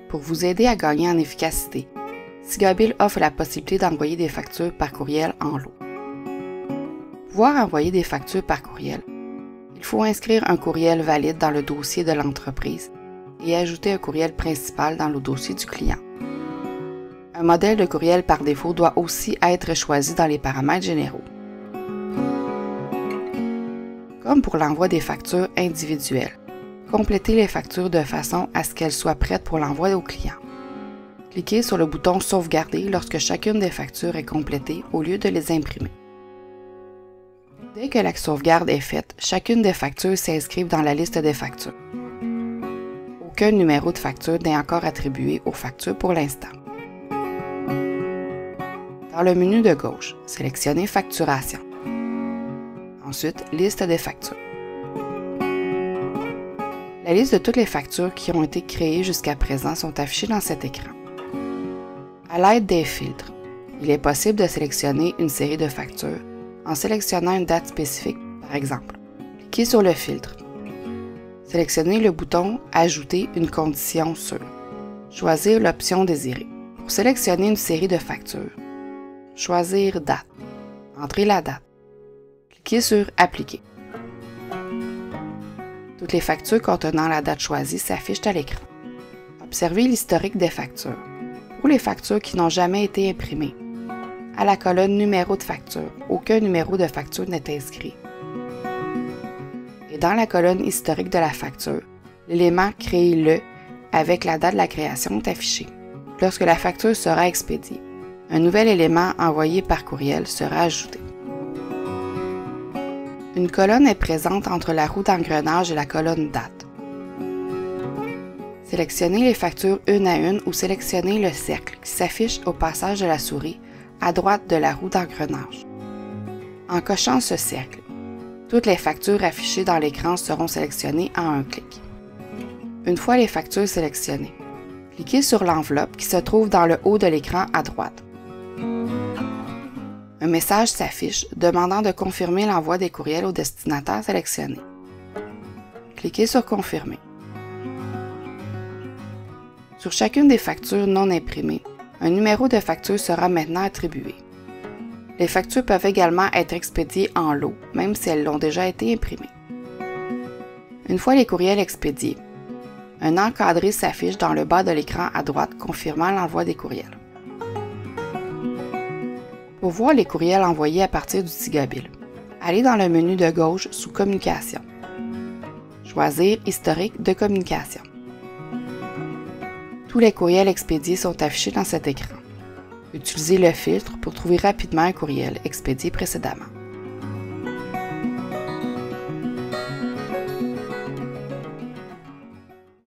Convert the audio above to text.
Pour vous aider à gagner en efficacité, Sigabil offre la possibilité d'envoyer des factures par courriel en lot. Pour pouvoir envoyer des factures par courriel, il faut inscrire un courriel valide dans le dossier de l'entreprise et ajouter un courriel principal dans le dossier du client. Un modèle de courriel par défaut doit aussi être choisi dans les paramètres généraux. Comme pour l'envoi des factures individuelles, complétez les factures de façon à ce qu'elles soient prêtes pour l'envoi au client. Cliquez sur le bouton « Sauvegarder » lorsque chacune des factures est complétée au lieu de les imprimer. Dès que la sauvegarde est faite, chacune des factures s'inscrive dans la liste des factures. Aucun numéro de facture n'est encore attribué aux factures pour l'instant. Dans le menu de gauche, sélectionnez « Facturation ». Ensuite, « Liste des factures ». La liste de toutes les factures qui ont été créées jusqu'à présent sont affichées dans cet écran. À l'aide des filtres, il est possible de sélectionner une série de factures en sélectionnant une date spécifique, par exemple. Cliquez sur le filtre. Sélectionnez le bouton « Ajouter une condition sur ». Choisir l'option désirée. Pour sélectionner une série de factures, choisir « Date ». Entrez la date. Cliquez sur « Appliquer ». Toutes les factures contenant la date choisie s'affichent à l'écran. Observez l'historique des factures. Pour les factures qui n'ont jamais été imprimées, à la colonne « Numéro de facture », aucun numéro de facture n'est inscrit. Et dans la colonne « Historique de la facture », l'élément « Créé le » avec la date de la création est affiché. Lorsque la facture sera expédiée, un nouvel élément envoyé par courriel sera ajouté. Une colonne est présente entre la roue d'engrenage et la colonne Date. Sélectionnez les factures une à une ou sélectionnez le cercle qui s'affiche au passage de la souris à droite de la roue d'engrenage. En cochant ce cercle, toutes les factures affichées dans l'écran seront sélectionnées en un clic. Une fois les factures sélectionnées, cliquez sur l'enveloppe qui se trouve dans le haut de l'écran à droite. Un message s'affiche demandant de confirmer l'envoi des courriels au destinataire sélectionné. Cliquez sur « Confirmer ». Sur chacune des factures non imprimées, un numéro de facture sera maintenant attribué. Les factures peuvent également être expédiées en lot, même si elles l'ont déjà été imprimées. Une fois les courriels expédiés, un encadré s'affiche dans le bas de l'écran à droite confirmant l'envoi des courriels. Pour voir les courriels envoyés à partir du Sigabil, allez dans le menu de gauche sous « Communication ». Choisir « Historique de communication ». Tous les courriels expédiés sont affichés dans cet écran. Utilisez le filtre pour trouver rapidement un courriel expédié précédemment.